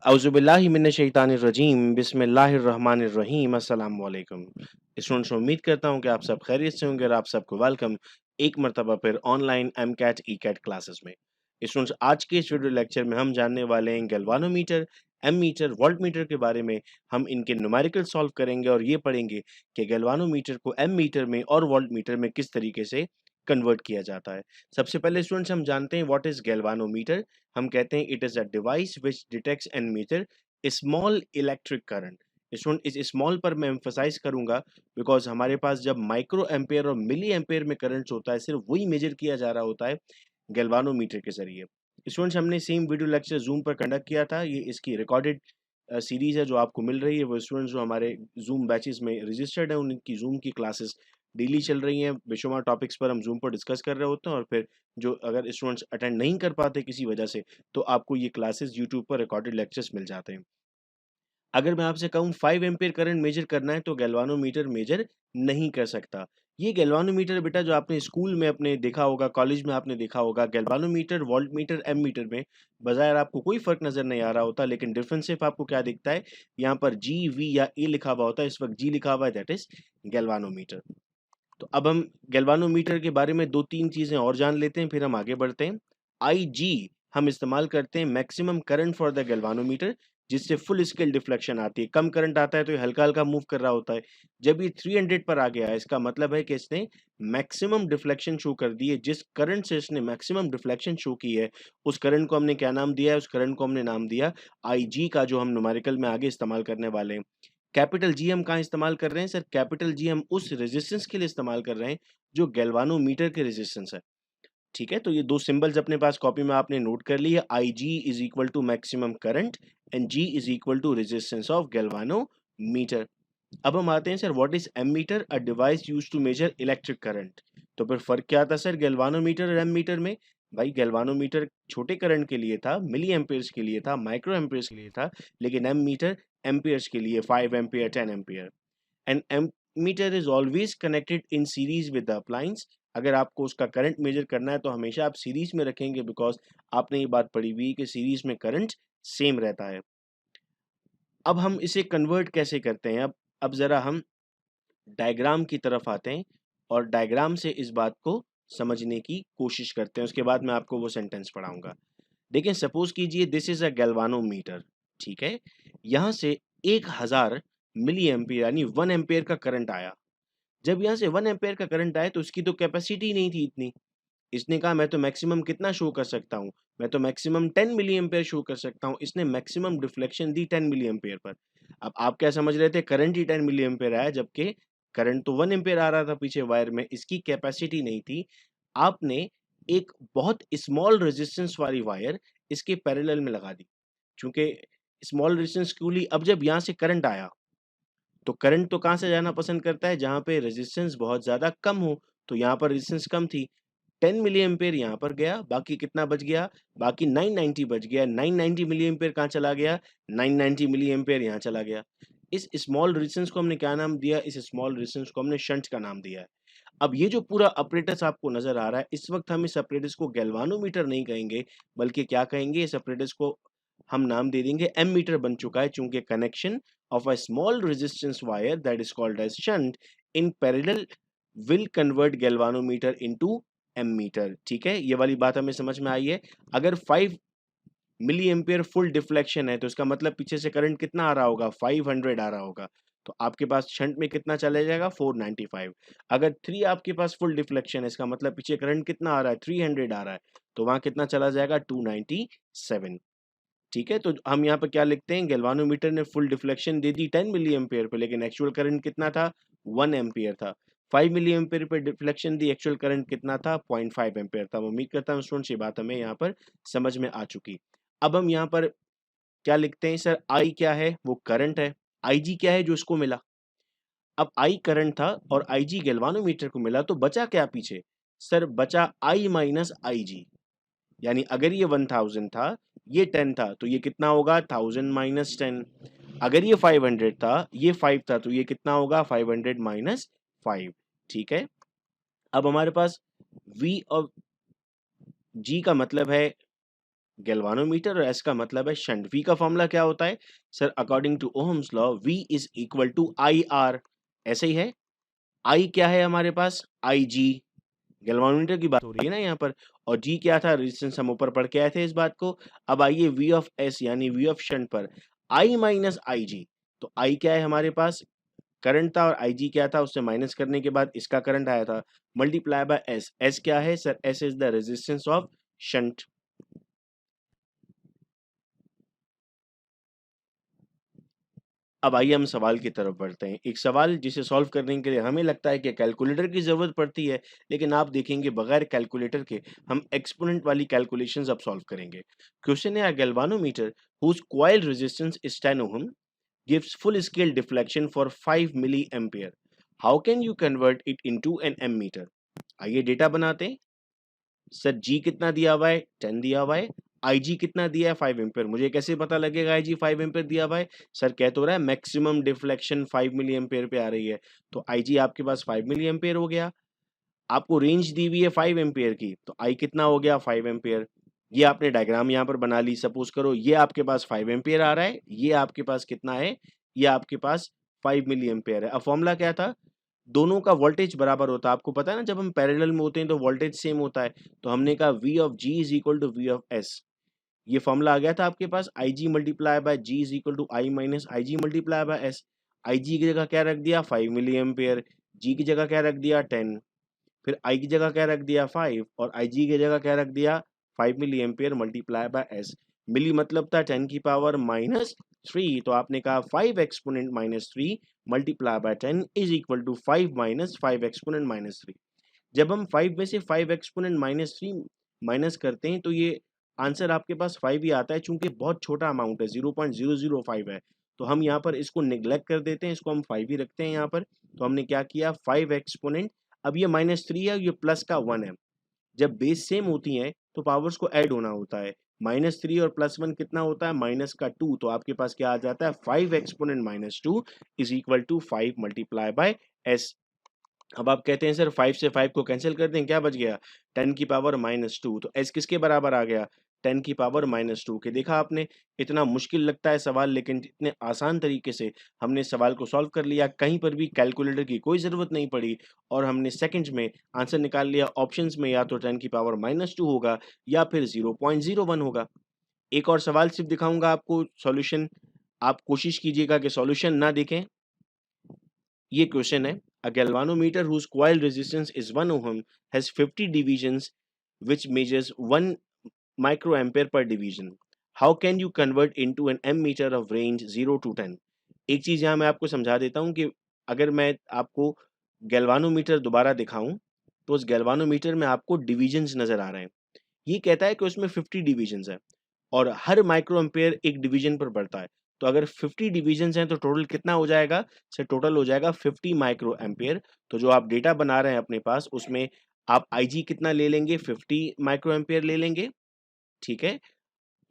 औज़ुबिल्लाहि मिनश्शैतानिर्रजीम बिस्मिल्लाहिर्रहमानिर्रहीम अस्सलाम वालेकुम। स्टूडेंट्स उम्मीद करता हूँ कि आप सब खैरियत से होंगे और आप सबको वेलकम एक मर्तबा फिर ऑनलाइन एमकैट ईकैट क्लासेस में। स्टूडेंट्स आज के इस वीडियो लेक्चर में हम जानने वाले हैं गैल्वानोमीटर, एमीटर, वोल्टमीटर के बारे में। हम इनके न्यूमेरिकल सॉल्व करेंगे और ये पढ़ेंगे कि गैल्वानोमीटर को एमीटर में और वोल्टमीटर में किस तरीके से कन्वर्ट किया जाता है। सबसे पहले स्टूडेंट्स हम जानते हैं व्हाट इज़ गैल्वानोमीटर। हम कहते हैं it is a device which detects and measure small electric current. Student इस स्मॉल पर मैं एम्फसाइज करूंगा बिकॉज हमारे पास जब माइक्रो एम्पेयर और मिली एम्पेयर में करंट होता है सिर्फ वही मेजर किया जा रहा होता है गैल्वानोमीटर के जरिए। स्टूडेंट्स हमने सेम वीडियो लेक्चर जूम पर कंडक्ट किया था, ये इसकी रिकॉर्डेड सीरीज है जो आपको मिल रही है। वो स्टूडेंट्स जो हमारे जूम बैचेस में रजिस्टर्ड है उनकी जूम की क्लासेस डेली चल रही हैं। बेशुमार टॉपिक्स पर हम जूम पर डिस्कस कर रहे होते हैं और फिर जो अगर स्टूडेंट्स अटेंड नहीं कर पाते किसी वजह से तो आपको ये क्लासेस यूट्यूब पर रिकॉर्डेड लेक्चर्स मिल जाते हैं। अगर मैं आपसे कहूँ 5 एम्पीयर करंट मेजर करना है तो गैल्वानोमीटर मेजर नहीं कर सकता। ये गैल्वानोमीटर बेटा जो आपने स्कूल में अपने देखा होगा, कॉलेज में आपने देखा होगा, गैल्वानोमीटर, वोल्टमीटर, एमीटर में बाज़ाहिर आपको कोई फ़र्क नज़र नहीं आ रहा होता, लेकिन डिफरेंस सिर्फ़ आपको क्या दिखता है, यहाँ पर जी, वी या ए लिखा हुआ होता है। इस वक़्त जी लिखा हुआ है, दैट इज़ गैल्वानोमीटर। तो अब हम गैल्वानोमीटर के बारे में 2-3 चीज़ें और जान लेते हैं, फिर हम आगे बढ़ते हैं। आईजी हम इस्तेमाल करते हैं maximum current for the galvanometer, जिससे फुल स्केल डिफ्लेक्शन आती है। कम करंट आता है तो ये हल्का-हल्का मूव कर रहा होता है। जब ये 300 पर आ गया है, इसका मतलब है कि इसने मैक्सिमम डिफ्लेक्शन शो कर दी है। जिस करंट से इसने मैक्सिमम डिफ्लेक्शन शो की है, उस करंट को हमने क्या नाम दिया है? उस करंट को हमने नाम दिया आईजी का, जो हम न्यूमेरिकल में आगे इस्तेमाल करने वाले हैं। कैपिटल जी हम कहाँ इस्तेमाल कर रहे हैं सर? कैपिटल जी हम उस रेजिस्टेंस के लिए इस्तेमाल कर रहे हैं जो गैल्वानोमीटर के रेजिस्टेंस है। ठीक है, तो ये दो सिंबल्स अपने पास कॉपी में आपने नोट कर लिए। I G is equal to maximum current and G is equal to resistance of galvanometer. अब हम आते हैं sir what is ammeter? A device used to measure electric current. तो फिर फर्क क्या था सर गैल्वानोमीटर और एमीटर में? भाई गैल्वानोमीटर छोटे करंट के लिए था, मिली एम्पेयर्स के लिए था, माइक्रो एम्पेयर्स के लिए था, लेकिन एमीटर एम्पेयर्स के लिए 5 ampere, 10 ampere. And ammeter is always connected in series with the appliance. अगर आपको उसका करंट मेजर करना है तो हमेशा आप सीरीज में रखेंगे, बिकॉज आपने ये बात पढ़ी हुई कि सीरीज में करंट सेम रहता है। अब हम इसे कन्वर्ट कैसे करते हैं? अब जरा हम डायग्राम की तरफ आते हैं और डायग्राम से इस बात को समझने की कोशिश करते हैं। उसके बाद मैं आपको वो सेंटेंस पढ़ाऊंगा। देखिए सपोज कीजिए दिस इज अ गैल्वानोमीटर। ठीक है, यहाँ से 1000 मिली एम्पियर यानी 1 एम्पियर का करंट आया। जब यहाँ से 1 एम्पियर का करंट आया तो उसकी तो कैपेसिटी नहीं थी इतनी। इसने कहा मैं तो मैक्सिमम कितना शो कर सकता हूँ? मैं तो मैक्सिमम 10 मिली एम्पियर शो कर सकता हूँ। इसने मैक्सिमम डिफ्लेक्शन दी 10 मिली एम्पियर पर। अब आप क्या समझ रहे थे? करंट ही 10 मिली एम्पियर आया, जबकि करंट तो 1 एम्पियर आ रहा था पीछे वायर में, इसकी कैपेसिटी नहीं थी। आपने एक बहुत स्मॉल रेजिस्टेंस वाली वायर इसके पैरेलल में लगा दी। चूंकि स्मॉल रेजिस्टेंस क्यों ली? अब जब यहाँ से करंट आया तो करंट तो कहाँ से जाना पसंद करता है? जहाँ पे रेजिस्टेंस बहुत ज़्यादा कम हो। तो यहाँ पर रेजिस्टेंस कम थी, 10 मिली एम्पेयर यहाँ पर गया, बाकी कितना बच गया? बाकी 990 बच गया। 990 मिली एम्पेयर कहाँ चला गया? 990 मिली एम्पेयर यहाँ चला गया। इस स्मॉल रेजिस्टेंस को हमने क्या नाम दिया? इस स्मॉल रेजिस्टेंस को हमने शंट का नाम दिया है। अब ये जो पूरा अपरेटस आपको नज़र आ रहा है, इस वक़्त हम इस अपरेटस को गैल्वानोमीटर नहीं कहेंगे, बल्कि क्या कहेंगे? इस अपरेटस को हम नाम दे देंगे एमीटर बन चुका है, चूँकि connection of a small resistance wire that is called as shunt in parallel will convert galvanometer into ammeter। ठीक है, ये वाली बात हमें समझ में आई है। अगर 5 मिली एम्पियर फुल डिफ्लेक्शन है तो इसका मतलब पीछे से करंट कितना आ रहा होगा? 500 आ रहा होगा। तो आपके पास शंट में कितना चला जाएगा? 495। अगर 3 आपके पास फुल डिफ्लेक्शन है, इसका मतलब पीछे करंट कितना आ रहा है? 300 आ रहा है, तो वहां कितना चला जाएगा? 297। ठीक है, तो हम यहाँ पर क्या लिखते हैं? गैल्वानोमीटर ने फुल डिफ्लेक्शन दे दी 10 मिली एम्पेयर पे, लेकिन एक्चुअल करंट कितना था? 1 एम्पियर था। 5 मिली एम्पेयर पे डिफ्लेक्शन दी, एक्चुअल करंट कितना था? 0.5 एम्पियर था। मैं उम्मीद करता हूँ स्टूडेंट्स ये बात हमें यहाँ पर समझ में आ चुकी। अब हम यहाँ पर क्या लिखते हैं सर? आई क्या है? वो करंट है। आई जी क्या है जो इसको मिला? अब आई करंट था और आई जी गैल्वानोमीटर को मिला, तो बचा क्या पीछे? सर बचा आई माइनस आई जी। यानी अगर ये 1000 था, ये 10 था, तो ये कितना होगा? 1000 माइनस 10। अगर ये 500 था, ये 5 था, तो ये कितना होगा? 500 माइनस 5। ठीक है, अब हमारे पास V और G का मतलब है गैल्वानोमीटर और एस का मतलब है शंट। वी का फॉर्मूला क्या होता है sir? According to Ohm's law V is equal to I R. ऐसे ही है। आई क्या है हमारे पास? I ji. गैल्वानोमीटर की बात हो रही है ना यहाँ पर। और जी क्या था? रेजिस्टेंस। हम ऊपर पढ़ के आए थे इस बात को। अब आइए वी ऑफ एस यानी वी ऑफ शंट पर। आई माइनस आई जी। तो आई क्या है हमारे पास? करंट था। और आई जी क्या था? उससे माइनस करने के बाद इसका करंट आया था। Multiply by S. एस क्या है sir? S is the resistance of shunt. अब आइए हम सवाल की तरफ बढ़ते हैं। एक सवाल जिसे सॉल्व करने के लिए हमें लगता है कि कैलकुलेटर की ज़रूरत पड़ती है, लेकिन आप देखेंगे बगैर कैलकुलेटर के हम एक्सपोनेंट वाली कैलकुलेशंस अब सॉल्व करेंगे। क्वेश्चन है, a galvanometer whose coil resistance is 10 ohm gives full scale deflection for 5 milliampere. How can you convert it into an ammeter? आइए डेटा बनाते हैं। सर जी कितना दिया हुआ है? 10 दिया हुआ है। आई जी कितना दिया है? 5 एम्पेयर। मुझे कैसे पता लगेगा आई जी 5 एम्पेयर दिया हुआ है? सर कह तो रहा है मैक्सिमम डिफ्लेक्शन 5 मिली एम्पेयर पे आ रही है। तो आई जी आपके पास 5 मिली एम्पेयर हो गया। आपको रेंज दी हुई है 5 एम्पेयर की, तो आई कितना हो गया? 5 एम्पेयर। ये आपने डायग्राम यहाँ पर बना ली। सपोज करो ये आपके पास 5 एम्पेयर आ रहा है, ये आपके पास कितना है? ये आपके पास 5 मिली एम्पेयर है। अब फॉर्मूला क्या था? दोनों का वोल्टेज बराबर होता है। आपको पता है ना, जब हम पैरेलल में होते हैं तो वोल्टेज सेम होता है। तो हमने कहा V of G is equal to V of S. ये फॉर्मूला आ गया था आपके पास। I G multiply by G is equal to I minus I G multiply by S. I G की जगह क्या रख दिया? 5 मिली एम्पेयर। जी की जगह क्या रख दिया? 10। फिर आई की जगह क्या रख दिया? 5। और आई जी की जगह क्या रख दिया? 5 milli ampere multiply by S. Milli मतलब था 10 की पावर माइनस 3। तो आपने कहा 5 exponent minus 3 multiply by 10 is equal to 5 minus 5 exponent minus 3। जब हम 5 में से 5 एक्सपोनेंट माइनस 3 माइनस करते हैं तो ये आंसर आपके पास 5 ही आता है। चूंकि बहुत छोटा अमाउंट है, 0.005 है, तो हम यहाँ पर इसको निगलेक्ट कर देते हैं, इसको हम 5 ही रखते हैं यहाँ पर। तो हमने क्या किया? 5 एक्सपोनेंट। अब ये -3 है, ये प्लस का 1 है। जब बेस सेम होती हैं तो पावर्स को ऐड होना होता है। -3 और +1 कितना होता है? माइनस का 2। तो आपके पास क्या आ जाता है? 5 exponent -2 is equal to 5 multiply by S. अब आप कहते हैं सर 5 से 5 को कैंसिल कर दें, क्या बच गया? 10 की पावर -2। तो एस किसके बराबर आ गया? 10 की पावर -2 के। देखा आपने, इतना मुश्किल लगता है सवाल, लेकिन इतने आसान तरीके से हमने सवाल को सॉल्व कर लिया। कहीं पर भी कैलकुलेटर की कोई ज़रूरत नहीं पड़ी और हमने सेकंड्स में आंसर निकाल लिया। ऑप्शंस में या तो 10 की पावर -2 होगा या फिर 0.01 होगा। एक और सवाल सिर्फ दिखाऊंगा आपको सॉल्यूशन। आप कोशिश कीजिएगा कि सॉल्यूशन ना देखें। ये क्वेश्चन है, अ galvanometer whose coil resistance is 1 ohm has 50 divisions which measures 1 microampere per division. How can you convert into an ammeter of range 0 to 10? एक चीज यहाँ मैं आपको समझा देता हूँ कि अगर मैं आपको गैल्वानोमीटर दोबारा दिखाऊं तो उस गैल्वानोमीटर में आपको डिविजन्स नजर आ रहे हैं। ये कहता है कि उसमें 50 डिविजन्स है और हर माइक्रो एम्पेयर एक डिवीजन पर बढ़ता है। तो अगर 50 डिविजन्स हैं तो टोटल कितना हो जाएगा? सर टोटल हो जाएगा 50 माइक्रो एम्पेयर। तो जो आप डेटा बना रहे हैं अपने पास, उसमें आप आईजी कितना ले लेंगे? 50 माइक्रो एम्पेयर ले लेंगे। ठीक है।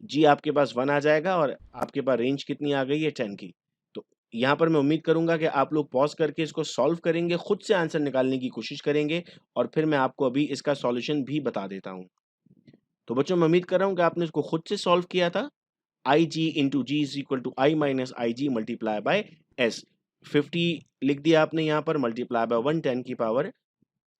जी आपके पास 1 आ जाएगा और आपके पास रेंज कितनी आ गई है? 10 की। तो यहाँ पर मैं उम्मीद करूंगा कि आप लोग पॉज करके इसको सॉल्व करेंगे, खुद से आंसर निकालने की कोशिश करेंगे और फिर मैं आपको अभी इसका सॉल्यूशन भी बता देता हूँ। तो बच्चों मैं उम्मीद कर रहा हूँ कि आपने इसको खुद से सॉल्व किया था। I G into G is equal to I minus I G multiply by S. 50 लिख दिया आपने यहाँ पर, मल्टीप्लाई बाय 1, 10 की power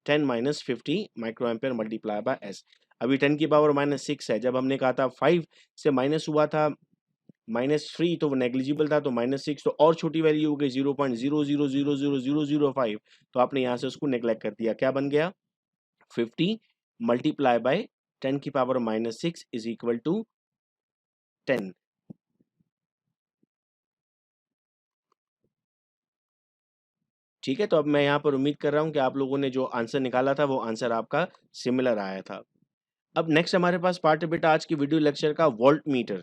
10 minus 50 micro ampere multiply by S. अभी 10 की पावर -6 है। जब हमने कहा था 5 से माइनस हुआ था -3 तो वो नेग्लिजिबल था, तो -6 तो और छोटी वैल्यू हो गई 0.00000005। तो आपने यहाँ से उसको नेग्लेक्ट कर दिया। क्या बन गया? 50 मल्टीप्लाई बाय 10 की पावर -6 इज इक्वल टू 10। ठीक है, तो अब मैं यहाँ पर उम्मीद कर रहा हूँ कि आप लोगों ने जो आंसर निकाला था वो आंसर आपका सिमिलर आया था। अब नेक्स्ट हमारे पास पार्ट है बेटा आज की वीडियो लेक्चर का, voltmeter.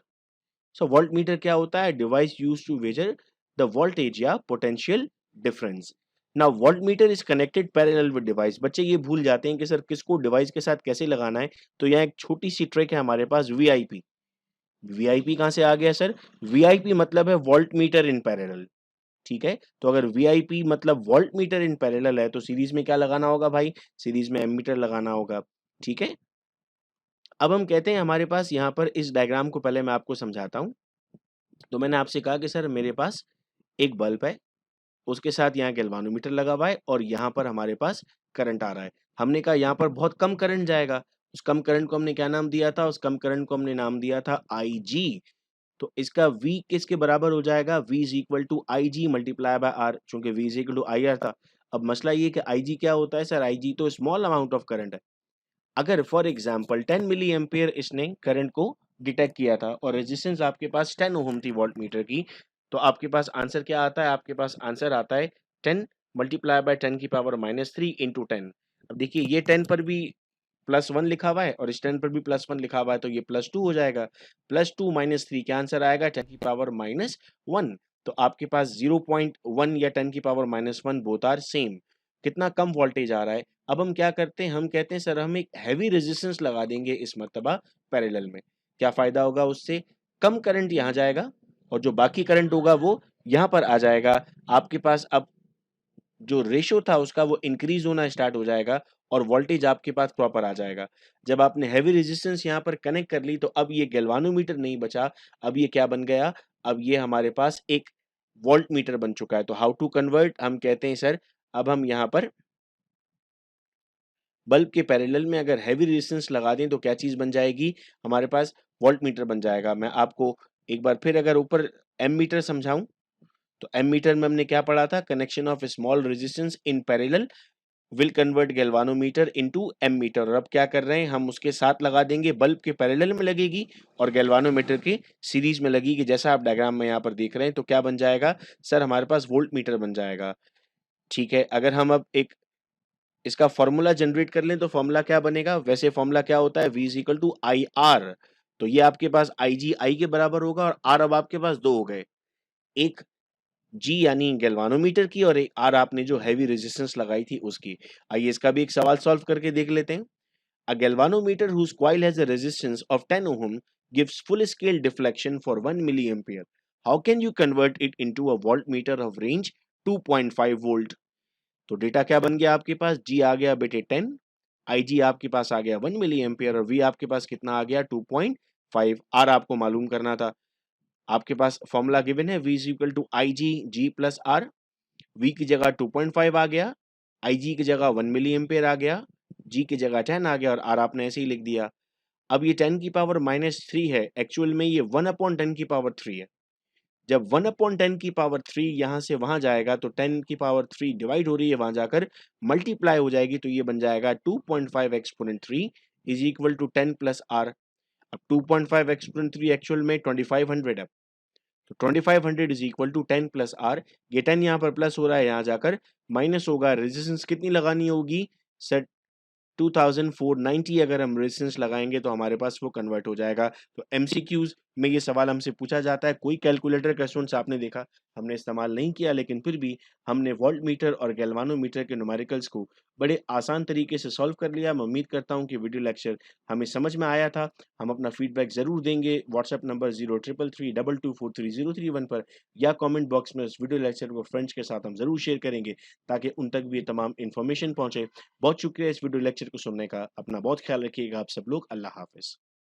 So voltmeter क्या होता है? Device used to measure the voltage या potential difference. Now voltmeter is connected parallel with device. बच्चे ये भूल जाते हैं कि सर किसको डिवाइस के साथ कैसे लगाना है। तो यहाँ एक छोटी सी ट्रिक है हमारे पास, वीआईपी। वीआईपी कहाँ से आ गया सर? वीआईपी मतलब है वोल्ट मीटर इन पैरेलल। ठीक है, तो अगर वीआईपी मतलब वोल्ट मीटर इन पैरेलल है तो सीरीज में क्या लगाना होगा भाई? सीरीज में एमीटर लगाना होगा। ठीक है, अब हम कहते हैं हमारे पास यहाँ पर इस डायग्राम को पहले मैं आपको समझाता हूँ। तो मैंने आपसे कहा कि सर मेरे पास एक बल्ब है, उसके साथ यहाँ गैल्वानोमीटर लगा हुआ है और यहाँ पर हमारे पास करंट आ रहा है। हमने कहा यहाँ पर बहुत कम करंट जाएगा, उस कम करंट को हमने क्या नाम दिया था? उस कम करंट को हमने नाम दिया था IG। तो इसका V किसके बराबर हो जाएगा? V is equal to IG multiply by R, चूंकि V is equal to IR था। अब मसला ये कि IG क्या होता है सर? IG तो स्मॉल अमाउंट ऑफ करंट है। अगर फॉर एग्जांपल 10 मिली एम्पियर इसने करंट को डिटेक्ट किया था और रेजिस्टेंस आपके पास 10 ओम थी वोल्ट मीटर की, तो आपके पास आंसर क्या आता है? आपके पास आंसर आता है 10 मल्टीप्लाई बाय 10 की पावर -3 इंटू 10। अब देखिए ये 10 पर भी +1 लिखा हुआ है और इस 10 पर भी +1 लिखा हुआ है, तो ये +2 हो जाएगा। +2 -3 क्या आंसर आएगा? 10 की पावर -1। तो आपके पास 0.1 या 10 की पावर -1 बोथ आर सेम। कितना कम वोल्टेज आ रहा है। अब हम क्या करते हैं? हम कहते हैं सर हम एक हैवी रेजिस्टेंस लगा देंगे इस मर्तबा पैरेलल में। क्या फायदा होगा उससे? कम करंट यहाँ जाएगा और जो बाकी करंट होगा वो यहाँ पर आ जाएगा। आपके पास अब जो रेशो था उसका वो इंक्रीज होना स्टार्ट हो जाएगा और वोल्टेज आपके पास प्रॉपर आ जाएगा। जब आपने हैवी रेजिस्टेंस यहाँ पर कनेक्ट कर ली तो अब ये गैल्वानोमीटर नहीं बचा, अब ये क्या बन गया? अब ये हमारे पास एक वोल्ट मीटर बन चुका है। तो हाउ टू कन्वर्ट? हम कहते हैं सर अब हम यहाँ पर बल्ब के पैरेलल में अगर हैवी रेजिस्टेंस लगा दें तो क्या चीज बन जाएगी? हमारे पास वोल्ट मीटर बन जाएगा। मैं आपको एक बार फिर अगर ऊपर एम मीटर समझाऊं तो एम मीटर में हमने क्या पढ़ा था? Connection of small resistance in parallel will convert galvanometer into ammeter. और अब क्या कर रहे हैं? हम उसके साथ लगा देंगे, बल्ब के पैरेलल में लगेगी और गैल्वानोमीटर के सीरीज में लगेगी, जैसा आप डायग्राम में यहाँ पर देख रहे हैं। तो क्या बन जाएगा सर? हमारे पास वोल्ट मीटर बन जाएगा। ठीक है, अगर हम अब एक इसका फॉर्मूला जनरेट कर लें तो फॉर्मूला क्या बनेगा? वैसे फॉर्मूला क्या होता है? V is equal to I R. तो ये आपके पास IG I के बराबर होगा और R अब आपके पास दो हो गए, एक G यानी गैल्वानोमीटर की और एक R आपने जो हैवी रेजिस्टेंस लगाई थी उसकी। आइए इसका भी एक सवाल सॉल्व करके देख लेते हैं। A galvanometer whose coil has a resistance of 10 ohm gives full scale deflection for 1 milliampere. How can you convert it into a voltmeter of range 2.5 volt? तो डेटा क्या बन गया आपके पास? G आ गया बेटे 10, IG आपके पास आ गया 1 मिली एम्पियर और V आपके पास कितना आ गया? 2.5। R आपको मालूम करना था। आपके पास फॉर्मूला गिवन है V is equal to IG G plus R। V की जगह 2.5 आ गया, IG की जगह 1 मिली एम्पियर आ गया, G की जगह 10 आ गया और R आपने ऐसे ही लिख दिया। अब ये 10 की पावर -3 है, एक्चुअल में ये 1/10 की पावर 3 है। जब 1/10 की पावर 3 यहाँ से वहां जाएगा तो 10 की पावर 3 डिवाइड हो रही है, वहां जाकर मल्टीप्लाई हो जाएगी, तो ये बन जाएगा 2.5 exponent 3 is equal to 10 plus R. अब 2.5 एक्सपोनेंट 3 एक्चुअल में 2500 है, तो 2500 is equal to 10 plus R. ये 10 यहाँ पर प्लस हो रहा है, यहाँ जाकर माइनस होगा। रेजिस्टेंस कितनी लगानी होगी सर? 2490 अगर हम रेजिस्टेंस लगाएंगे तो हमारे पास वो कन्वर्ट हो जाएगा। तो एमसीक्यूज में ये सवाल हमसे पूछा जाता है। कोई कैलकुलेटर का स्टूडेंट्स आपने देखा, हमने इस्तेमाल नहीं किया, लेकिन फिर भी हमने वोल्ट मीटर और गैल्वानोमीटर के न्यूमेरिकल्स को बड़े आसान तरीके से सॉल्व कर लिया। मैं उम्मीद करता हूँ कि वीडियो लेक्चर हमें समझ में आया था। हम अपना फीडबैक जरूर देंगे व्हाट्सएप नंबर 0333224301 पर, या कमेंट बॉक्स में इस वीडियो लेक्चर को फ्रेंड्स के साथ हम जरूर शेयर करेंगे ताकि उन तक भी ये तमाम इन्फॉर्मेशन पहुंचे। बहुत शुक्रिया इस वीडियो लेक्चर को सुनने का। अपना बहुत ख्याल रखिएगा आप सब लोग। अल्लाह हाफिज।